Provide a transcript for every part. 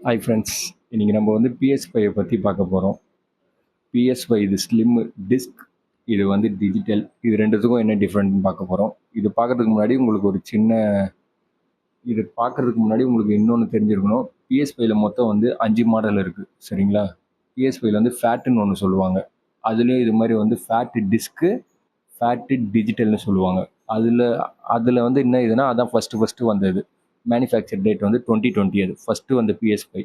Hi friends, இன்றைக்கி நம்ம வந்து PS5 பற்றி பார்க்க போகிறோம். PS5 இது ஸ்லிம் டிஸ்க், இது வந்து டிஜிட்டல். இது ரெண்டுத்துக்கும் என்ன டிஃப்ரெண்ட்னு பார்க்க போகிறோம். இது பார்க்கறதுக்கு முன்னாடி உங்களுக்கு ஒரு சின்ன இது பார்க்கறதுக்கு முன்னாடி உங்களுக்கு இன்னொன்று தெரிஞ்சிருக்கணும். PS5ல மொத்தம் வந்து 5 மாடல் இருக்குது, சரிங்களா? PS5ல வந்து ஃபேட்டுன்னு ஒன்று சொல்லுவாங்க. அதுலேயும் இது மாதிரி வந்து ஃபேட்டு டிஸ்க்கு, ஃபேட்டு டிஜிட்டல்னு சொல்லுவாங்க. அதில் வந்து என்ன இதுன்னா, அதான் ஃபஸ்ட்டு வந்தது. மேனுஃபேக்சர் டேட் வந்து 2020. அது ஃபஸ்ட்டு வந்த PS5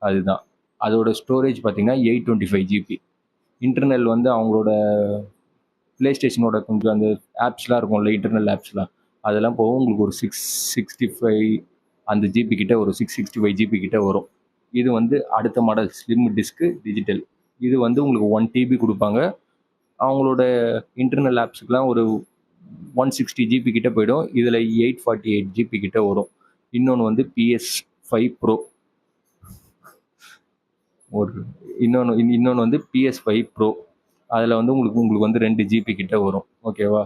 அதுதான். அதோட ஸ்டோரேஜ் பார்த்தீங்கன்னா 825 GB. இன்டர்னல் வந்து அவங்களோட ப்ளே ஸ்டேஷனோட கொஞ்சம் அந்த ஆப்ஸ்லாம் இருக்கும்ல, இன்டர்னல் ஆப்ஸ்லாம், அதெல்லாம் போக உங்களுக்கு ஒரு 665 அந்த ஜிபி கிட்ட, ஒரு 665 GB கிட்ட வரும். இது வந்து அடுத்த மாடல் ஸ்லிம் டிஸ்க்கு டிஜிட்டல். இது வந்து உங்களுக்கு 1 TB கொடுப்பாங்க. அவங்களோட இன்டர்னல் ஆப்ஸுக்கெலாம் ஒரு 160 GB கிட்ட போயிடும். இதில் 848 GB கிட்ட வரும். இன்னொன்று வந்து PS5 Pro. இன்னொன்று வந்து PS5 Pro. அதில் வந்து உங்களுக்கு வந்து 2 GB கிட்ட வரும். ஓகேவா?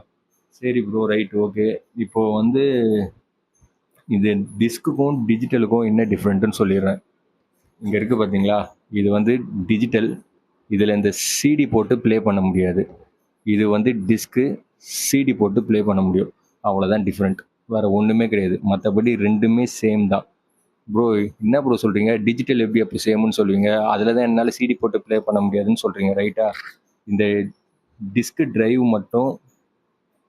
சரி ப்ரோ, ரைட், ஓகே. இப்போது வந்து இது டிஸ்க்குக்கும் டிஜிட்டலுக்கும் என்ன டிஃப்ரெண்ட்டுன்னு சொல்லிடுறேன். இங்கே இருக்குது பார்த்தீங்களா, இது வந்து டிஜிட்டல். இதில் இந்த சிடி போட்டு ப்ளே பண்ண முடியாது. இது வந்து டிஸ்க்கு, சிடி போட்டு ப்ளே பண்ண முடியும். அவ்வளோதான் டிஃப்ரெண்ட், வேறு ஒன்றுமே கிடையாது. மற்றபடி ரெண்டுமே சேம் தான். ப்ரோ, என்ன ப்ரோ சொல்கிறீங்க? டிஜிட்டல் எப்படி அப்படி சேம்னு சொல்லுவீங்க? அதில் தான் என்னால் சிடி போட்டு ப்ளே பண்ண முடியாதுன்னு சொல்கிறீங்க, ரைட்டா? இந்த டிஸ்க்கு டிரைவ் மட்டும்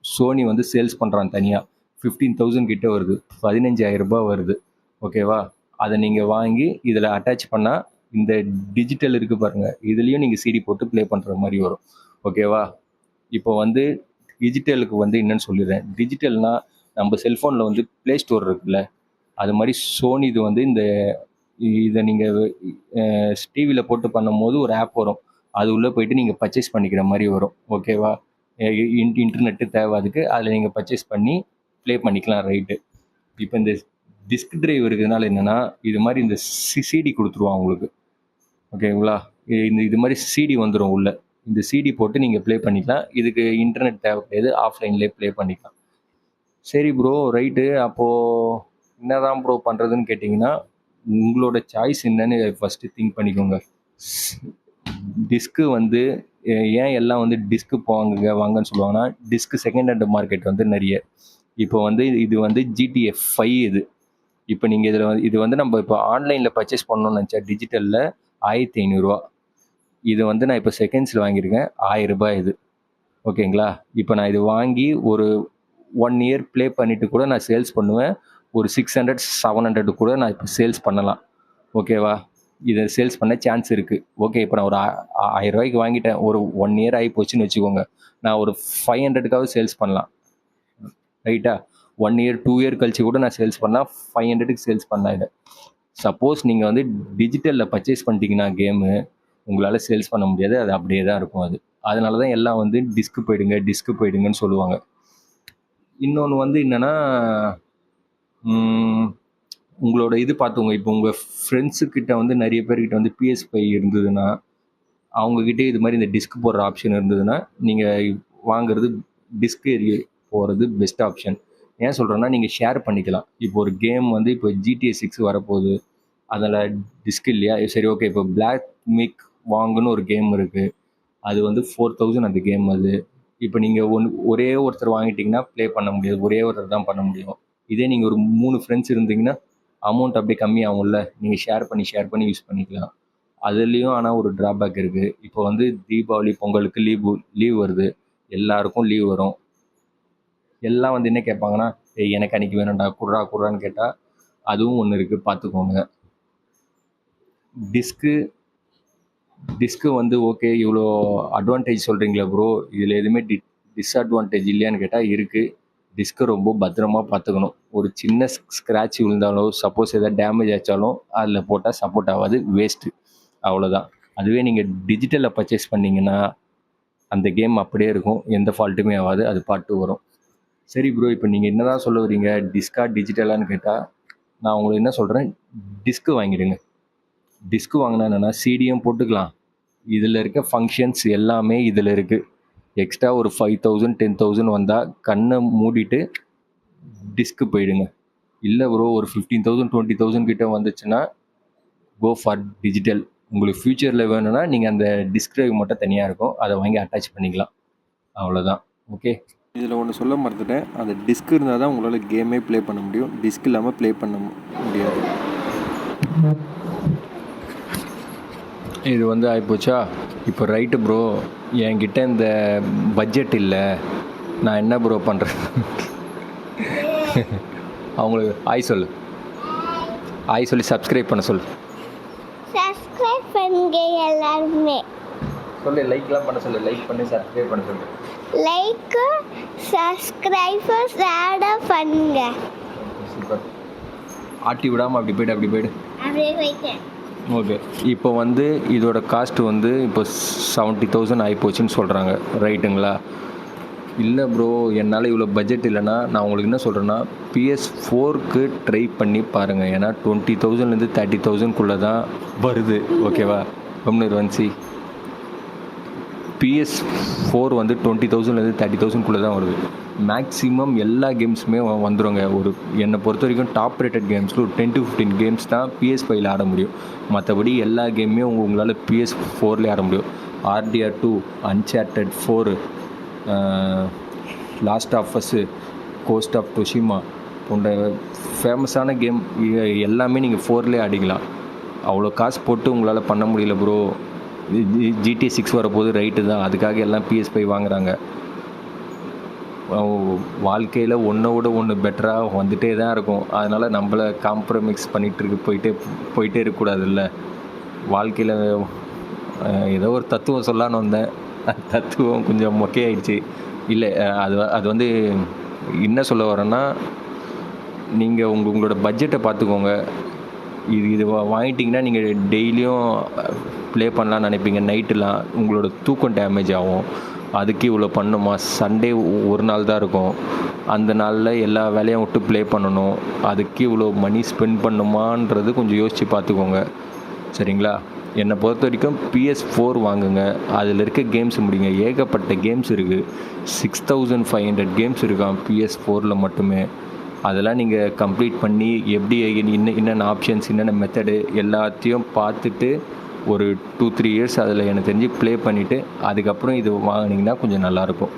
சோனி வந்து சேல்ஸ் பண்ணுறான் தனியாக. 15,000 கிட்ட வருது, 15,000 ரூபாய் வருது. ஓகேவா? அதை நீங்கள் வாங்கி இதில் அட்டாச் பண்ணால் இந்த டிஜிட்டல் இருக்குது பாருங்கள், இதுலேயும் நீங்கள் சிடி போட்டு ப்ளே பண்ணுற மாதிரி வரும். ஓகேவா? இப்போ வந்து டிஜிட்டலுக்கு வந்து என்னன்னு சொல்லிடுறேன். டிஜிட்டல்னால் நம்ம செல்ஃபோனில் வந்து ப்ளே ஸ்டோர் இருக்குல்ல, அது மாதிரி சோனி இது வந்து இதை நீங்கள் டிவியில் போட்டு பண்ணும்போது ஒரு ஆப் வரும். அது உள்ளே போயிட்டு நீங்கள் பர்ச்சேஸ் பண்ணிக்கிற மாதிரி வரும். ஓகேவா? இன்டர்நெட்டு தேவை அதுக்கு. அதில் நீங்கள் பர்ச்சேஸ் பண்ணி ப்ளே பண்ணிக்கலாம், ரைட்டு. இப்போ இந்த டிஸ்க் டிரைவ் இருக்கிறதுனால என்னென்னா, இது மாதிரி இந்த சிடி கொடுத்துருவான் உங்களுக்கு. ஓகேங்களா? இது மாதிரி சிடி வந்துடும் உள்ள. இந்த சிடி போட்டு நீங்கள் ப்ளே பண்ணிக்கலாம். இதுக்கு இன்டர்நெட் தேவை கிடையாது, ஆஃப்லைன்லேயே ப்ளே பண்ணிக்கலாம். சரி ப்ரோ, ரைட்டு. அப்போது என்னதான் ப்ரோ பண்ணுறதுன்னு கேட்டிங்கன்னா, உங்களோட சாய்ஸ் என்னன்னு ஃபஸ்ட்டு திங்க் பண்ணிக்கோங்க. டிஸ்க்கு வந்து ஏன் எல்லாம் வந்து டிஸ்க்கு வாங்கன்னு சொல்லுவாங்கன்னா, டிஸ்க்கு செகண்ட் ஹேண்ட் மார்க்கெட் வந்து நிறைய. இப்போ வந்து இது வந்து GTA 5 இது. இப்போ நீங்கள் இது வந்து நம்ம இப்போ ஆன்லைனில் பர்ச்சேஸ் பண்ணணும்னு நினச்சா டிஜிட்டலில் 1500 ரூபா. இது வந்து நான் இப்போ செகண்ட்ஸில் வாங்கியிருக்கேன், 1000 ரூபாய் இது. ஓகேங்களா? இப்போ நான் இது வாங்கி ஒரு 1 இயர் ப்ளே பண்ணிவிட்டு கூட நான் சேல்ஸ் பண்ணுவேன். ஒரு 600 700 கூட நான் இப்போ சேல்ஸ் பண்ணலாம். ஓகேவா? இதை சேல்ஸ் பண்ண சான்ஸ் இருக்குது. ஓகே, இப்போ நான் ஒரு 1000 ரூபாய்க்கு வாங்கிட்டேன், ஒரு 1 இயர் ஆகி போச்சுன்னு வச்சுக்கோங்க, நான் ஒரு 500க்காவது சேல்ஸ் பண்ணலாம், ரைட்டா? 1 இயர் 2 இயர் கழிச்சு கூட நான் சேல்ஸ் பண்ணலாம், 500க்கு சேல்ஸ் பண்ணலாம். இதை சப்போஸ் நீங்கள் வந்து டிஜிட்டலில் பர்ச்சேஸ் பண்ணிட்டீங்கன்னா கேமு, உங்களால் சேல்ஸ் பண்ண முடியாது. அது அப்படியே தான் இருக்கும். அதனால தான் எல்லாம் வந்து டிஸ்க்கு போயிடுங்கன்னு சொல்லுவாங்க. இன்னொன்று வந்து என்னென்னா, உங்களோட இது பார்த்துங்க. இப்போ உங்கள் ஃப்ரெண்ட்ஸுக்கிட்ட வந்து நிறைய பேர்கிட்ட வந்து PS5 இருந்ததுன்னா, அவங்கக்கிட்ட இது மாதிரி இந்த டிஸ்க் போடுற ஆப்ஷன் இருந்ததுன்னா, நீங்கள் வாங்குறது டிஸ்க் போகிறது பெஸ்ட் ஆப்ஷன். ஏன் சொல்கிறேன்னா, நீங்கள் ஷேர் பண்ணிக்கலாம். இப்போ ஒரு கேம் வந்து இப்போ GTA 6 வரப்போகுது, அதில் டிஸ்க் இல்லையா? சரி, ஓகே. இப்போ பிளாக் மிக் வாங்குன்னு ஒரு கேம் இருக்குது, அது வந்து 4000 அந்த கேம். அது இப்போ நீங்கள் ஒரே ஒருத்தர் வாங்கிட்டீங்கன்னா ப்ளே பண்ண முடியாது, ஒரே ஒருத்தர் தான் பண்ண முடியும். இதே நீங்கள் ஒரு 3 ஃப்ரெண்ட்ஸ் இருந்தீங்கன்னா அமௌண்ட் அப்படியே கம்மியாகும்ல, நீங்கள் ஷேர் பண்ணி யூஸ் பண்ணிக்கலாம். அதுலேயும் ஆனால் ஒரு ட்ராபேக் இருக்குது. இப்போ வந்து தீபாவளி, பொங்கலுக்கு லீவ் வருது, எல்லாருக்கும் லீவ் வரும். எல்லாம் வந்து என்ன கேட்பாங்கன்னா, எனக்கு அன்றைக்கி வேணும்டா, குர்ரான்னு கேட்டால் அதுவும் ஒன்று இருக்குது, பார்த்துக்கோங்க. டிஸ்க்கு வந்து ஓகே, இவ்வளோ அட்வான்டேஜ் சொல்கிறீங்களா ப்ரோ, இதில் எதுவுமே டிஸ்அட்வான்டேஜ் இல்லையான்னு கேட்டால் இருக்குது. டிஸ்க்கை ரொம்ப பத்திரமா பார்த்துக்கணும். ஒரு சின்ன ஸ்க்ராட்ச் விழுந்தாலோ, சப்போஸ் எதாவது டேமேஜ் ஆச்சாலும் அதில் போட்டால் சப்போர்ட் ஆகாது, வேஸ்ட்டு, அவ்வளோதான். அதுவே நீங்கள் டிஜிட்டலில் பர்ச்சேஸ் பண்ணிங்கன்னா அந்த கேம் அப்படியே இருக்கும், எந்த ஃபால்ட்டுமே ஆகாது, அது பாட்டு வரும். சரி ப்ரோ, இப்போ நீங்கள் என்ன தான் சொல்ல வரீங்க, டிஸ்கா டிஜிட்டலான்னு கேட்டால் நான் உங்களுக்கு என்ன சொல்கிறேன், டிஸ்க்கு வாங்கிடுங்க. டிஸ்க்கு வாங்கினா என்னென்னா, சிடியும் போட்டுக்கலாம், இதில் இருக்க ஃபங்க்ஷன்ஸ் எல்லாமே இதில் இருக்குது. எக்ஸ்ட்ரா ஒரு 5000 10,000 வந்தால் கண்ணை மூடிட்டு டிஸ்க்கு போயிடுங்க. இல்லை ப்ரோ ஒரு 15,000 20,000 கிட்ட வந்துச்சுன்னா கோ ஃபார் டிஜிட்டல். உங்களுக்கு ஃப்யூச்சரில் வேணும்னா நீங்கள் அந்த டிஸ்க் ட்ரைவ் மட்டும் தனியாக இருக்கும், அதை வாங்கி அட்டாச் பண்ணிக்கலாம். அவ்வளோதான். ஓகே, இதில் ஒன்று சொல்ல மறந்துட்டேன், அந்த டிஸ்க் இருந்தால் தான் உங்களால் கேமே ப்ளே பண்ண முடியும், டிஸ்க் இல்லாமல் ப்ளே பண்ண முடியாது. இது வந்து ஆகிப்போச்சா. இப்போ ரைட்டு ப்ரோ, என்கிட்ட இந்த பட்ஜெட் இல்லை, நான் என்ன ப்ரோ பண்ணுறேன்? அவங்களுக்கு ஆய் சொல்லு, ஆய் சொல்லி சப்ஸ்கிரைப் பண்ண சொல்லு. சப்ஸ்கிரைப் பண்ணுங்க எல்லாருமே. சொல்லு, லைக்லாம் பண்ண சொல்லு, லைக் பண்ணி சப்ஸ்கிரைப் பண்ண சொல்லு. லைக் சப்ஸ்கிரைப் ஷேர் பண்ணுங்க. சூப்பர். ஆட்டி விடாமல் அப்படி போய்ட்டு அப்படியே போயிட்டேன். ஓகே, இப்போ வந்து இதோட காஸ்ட் வந்து இப்போ 70,000 ஆகிப்போச்சுன்னு சொல்கிறாங்க, ரைட்டுங்களா? இல்லை ப்ரோ, என்னால் இவ்வளோ பட்ஜெட் இல்லைன்னா நான் உங்களுக்கு என்ன சொல்கிறேன்னா PS4க்கு ட்ரை பண்ணி பாருங்கள். ஏன்னா 20,000லேருந்து 30,000க்குள்ளே தான் வருது. ஓகேவா? வன்சி PS4 வந்து 20,000லேருந்து 30,000க்குள்ளே தான் வருது. மேக்ஸிமம் எல்லா கேம்ஸுமே வந்துடுங்க. ஒரு என்னை பொறுத்த வரைக்கும் டாப் ரேட்டட் கேம்ஸில் ஒரு 10 to 15 கேம்ஸ் தான் PS5ல் ஆட முடியும். மற்றபடி எல்லா கேமுமே உங்களால் PS4லேயே ஆட முடியும். RDR 2, Uncharted 4, last of us, ghost of Tsushima போன்ற ஃபேமஸான கேம் எல்லாமே நீங்கள் 4லேயே ஆடிக்கலாம். அவ்வளோ காசு போட்டு உங்களால் பண்ண முடியல ப்ரோ. GTA 6 வரப்போது, ரைட்டு தான், அதுக்காக எல்லாம் PS5 வாங்குகிறாங்க. வாழ்க்கையில் ஒன்றோட ஒன்று பெட்டராக வந்துகிட்டே தான் இருக்கும். அதனால் நம்மளை காம்ப்ரமைஸ் பண்ணிகிட்டு போயிட்டே இருக்கக்கூடாதுல்ல. வாழ்க்கையில் ஏதோ ஒரு தத்துவம் சொல்லலான்னு வந்தேன், தத்துவம் கொஞ்சம் மொக்கையாயிடுச்சு. இல்லை, அது வந்து என்ன சொல்ல வரேன்னா, நீங்கள் உங்களோட பட்ஜெட்டை பார்த்துக்கோங்க. இது வாங்கிட்டிங்கன்னா நீங்கள் டெய்லியும் ப்ளே பண்ணலான்னு நினைப்பீங்க. நைட்டுலாம் உங்களோட தூக்கம் டேமேஜ் ஆகும். அதுக்கு இவ்வளோ பண்ணுமா? சண்டே ஒரு நாள் தான் இருக்கும், அந்த நாளில் எல்லா வேலையும் விட்டு ப்ளே பண்ணணும், அதுக்கு இவ்வளோ மணி ஸ்பெண்ட் பண்ணுமான்றது கொஞ்சம் யோசித்து பார்த்துக்கோங்க, சரிங்களா? என்னை பொறுத்த வரைக்கும் PS4 வாங்குங்க. அதில் இருக்க கேம்ஸ் முடிங்க. ஏகப்பட்ட கேம்ஸ் இருக்குது. 6,500 கேம்ஸ் இருக்கான் PS4ல் மட்டுமே. அதெல்லாம் நீங்கள் கம்ப்ளீட் பண்ணி எப்படி என்னென்ன ஆப்ஷன்ஸ், என்னென்ன மெத்தடு எல்லாத்தையும் பார்த்துட்டு ஒரு 2-3 இயர்ஸ் அதில் எனக்கு தெரிஞ்சு ப்ளே பண்ணிவிட்டு அதுக்கப்புறம் இது வாங்கினீங்கன்னா கொஞ்சம் நல்லாயிருக்கும்,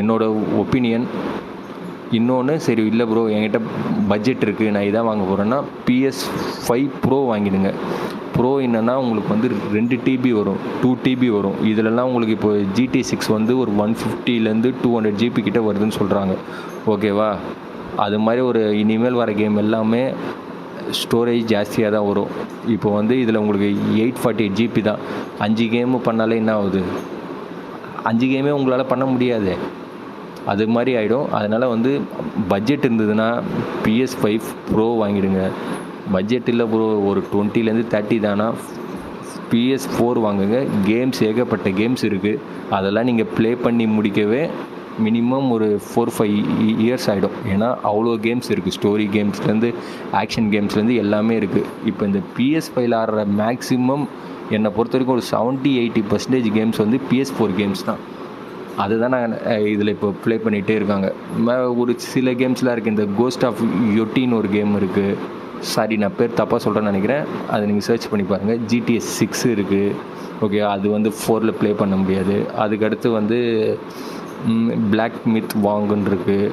என்னோடய ஒப்பீனியன். இன்னொன்று, சரி இல்லை ப்ரோ என்கிட்ட பட்ஜெட் இருக்குது, நான் இதான் வாங்க போகிறேன்னா PS5 Pro வாங்கிடுங்க. ப்ரோ என்னென்னா உங்களுக்கு வந்து 2 TB வரும், 2 TB வரும். இதிலலாம் உங்களுக்கு இப்போ GTA 6 வந்து ஒரு 150லேருந்து 200 GB கிட்ட வருதுன்னு சொல்கிறாங்க. ஓகேவா? அது மாதிரி ஒரு இனிமேல் வர கேம் எல்லாமே ஸ்டோரேஜ் ஜாஸ்தியாக தான் வரும். இப்போ வந்து இதில் உங்களுக்கு 848 GB தான். 5 கேமு பண்ணாலே என்ன ஆகுது? 5 கேமே உங்களால் பண்ண முடியாது, அது மாதிரி ஆகிடும். அதனால் வந்து பட்ஜெட் இருந்ததுன்னா PS5 Pro வாங்கிடுங்க. பட்ஜெட் இல்லை ப்ரோ, ஒரு 20லேருந்து 30 தானா, PS4 வாங்குங்க. கேம்ஸ் ஏகப்பட்ட கேம்ஸ் இருக்குது. அதெல்லாம் நீங்கள் ப்ளே பண்ணி முடிக்கவே மினிமம் ஒரு 4-5 இயர்ஸ் ஆகிடும். ஏன்னா அவ்வளோ கேம்ஸ் இருக்குது. ஸ்டோரி கேம்ஸ்லேருந்து ஆக்ஷன் கேம்ஸ்லேருந்து எல்லாமே இருக்குது. இப்போ இந்த PS5ல் ஆடுற மேக்ஸிமம் என்னை பொறுத்த வரைக்கும் ஒரு 70-80% கேம்ஸ் வந்து PS4 கேம்ஸ் தான். அதுதான் நான் இதில் இப்போ ப்ளே பண்ணிகிட்டே இருக்காங்க. ஒரு சில கேம்ஸ்லாம் இருக்குது. இந்த கோஸ்ட் ஆஃப் யோட்டின்னு ஒரு கேம் இருக்குது. சாரி, நான் பேர் தப்பாக சொல்கிறேன்னு நினைக்கிறேன், அதை நீங்கள் சர்ச் பண்ணி பாருங்கள். GTA 6 இருக்குது. ஓகே, அது வந்து 4ல் ப்ளே பண்ண முடியாது. அதுக்கடுத்து வந்து பிளாக் மித் வாங்குன்னு இருக்குது.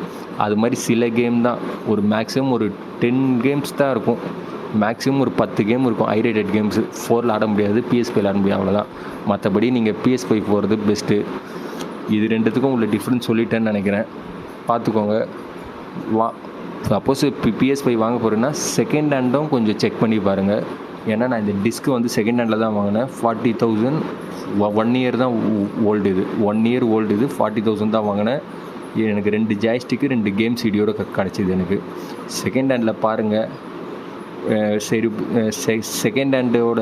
அது மாதிரி சில கேம் தான், ஒரு மேக்ஸிமம் ஒரு 10 கேம்ஸ் தான் இருக்கும். மேக்ஸிமம் ஒரு 10 கேம் இருக்கும் ஹைரேட்டட் கேம்ஸு. 4ல் ஆட முடியாது, PS5ல் ஆட முடியாது, அவ்வளோதான். மற்றபடி நீங்கள் PS5 போகிறது பெஸ்ட்டு. இது ரெண்டுத்துக்கும் உள்ள டிஃப்ரென்ஸ் சொல்லிட்டேன்னு நினைக்கிறேன், பார்த்துக்கோங்க. சப்போஸ் இப்போ PS5 வாங்க போகிறேன்னா செகண்ட் ஹேண்டும் கொஞ்சம் செக் பண்ணி பாருங்கள். ஏன்னா நான் இந்த டிஸ்க்கு வந்து செகண்ட் ஹேண்டில் தான் வாங்கினேன். 40,000, 1 இயர் தான் ஓல்டு இது, 1 இயர் ஓல்டு இது. 40,000 தான் வாங்கினேன். எனக்கு 2 ஜாய்ஸ்டிக்கு 2 கேம் சிடியோட கிடச்சிது எனக்கு. செகண்ட் ஹேண்டில் பாருங்கள். சரி, செகண்ட் ஹேண்டோட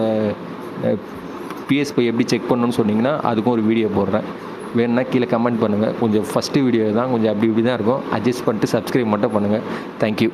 PS5 எப்படி செக் பண்ணணும்னு சொன்னீங்கன்னா அதுக்கும் ஒரு வீடியோ போடுறேன், வேணுன்னா கீழே கமெண்ட் பண்ணுங்கள். கொஞ்சம் ஃபஸ்ட்டு வீடியோ தான், கொஞ்சம் அப்படி இப்படி தான் இருக்கும். அட்ஜஸ்ட் பண்ணிட்டு சப்ஸ்கிரைப் மட்டும் பண்ணுங்கள். தேங்க்யூ.